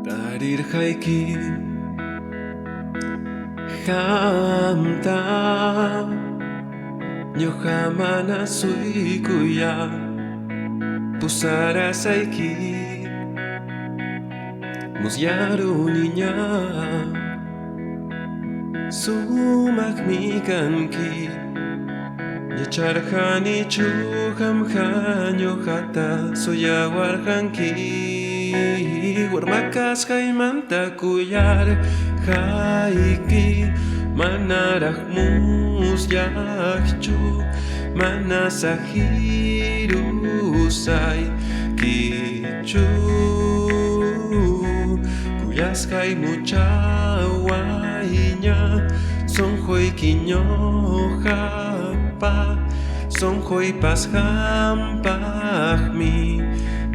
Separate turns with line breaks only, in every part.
Darir haiki hamta Nyohamana suikuya Pusara saiki Musyaru niña Sumak mikanki Yacharhani chuham hanyo hata Soyawarhanki Warmakas kaimanta kuyar Haiki Manarah musyahchu Manasahirusay Kichu Kuyaskai muchawainya Sonjoy kinyohapa Sonjoy pashampahmi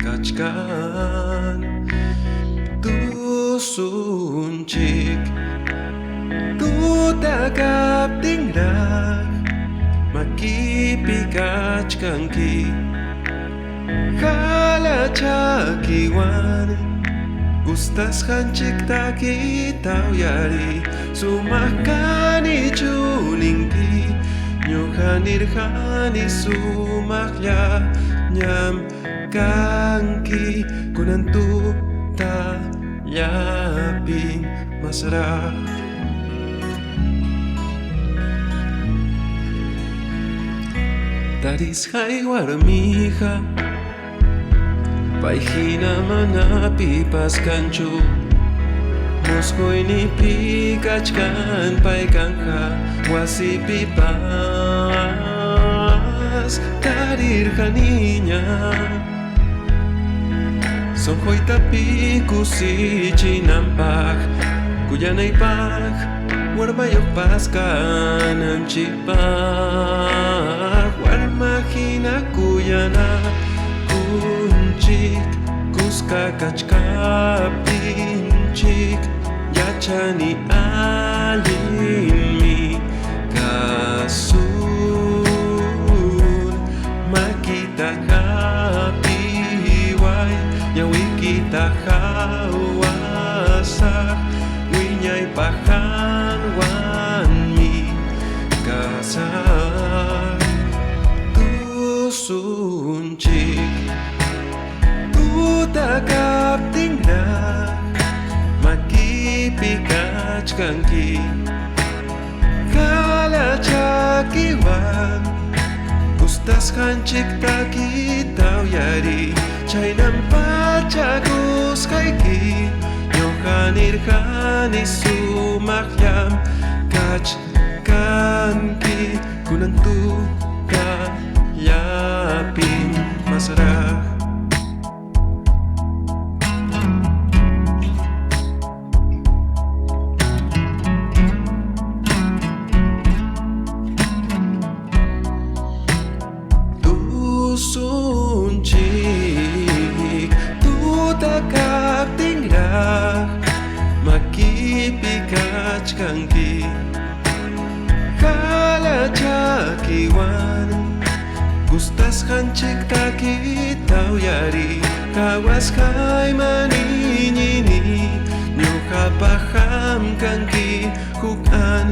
Kachkan Tusunchik Tutakaptingrak Makipikachkanki Halachakiwan Gustas hanchik takitawyari Sumakani chuninki Nyohanirhani sumakya Nyam kanki Kunantu ta yaping masarap Taris warmiha Paihina manapipas kanchu Moskoy ni pikachkan paikanja Wasipipas Tarirja niña Sonjoy tapikusichinampaj Kuyanaypaj Warmayok paskananchikpaj Warmajina kuyana Kunchik Kuska kachkapinchik Yachani alinmi Kasun Makita kapiway Yawikita hawasak Wiñay pahanwanmi Kasak Tusunchik Tutakaptingrak Makipikachkanki Kalachakiwan Gustas hanchik takitawyari Chaynam pachakuskayki Nyohanirhani sumakyam Kachkanki Kunantu kayapin masarap Tusunchik Tutakaptingrak Makipikachkanki Kalachakiwan Gustas hanchik takitawyari Kawaskay maniñini Nyohapahamkanki Hukan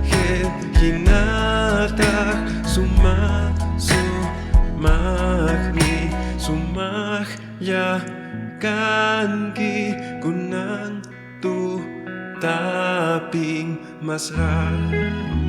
hel hinatah Sumakmi Sumakyakanki Kunang tu taping masarap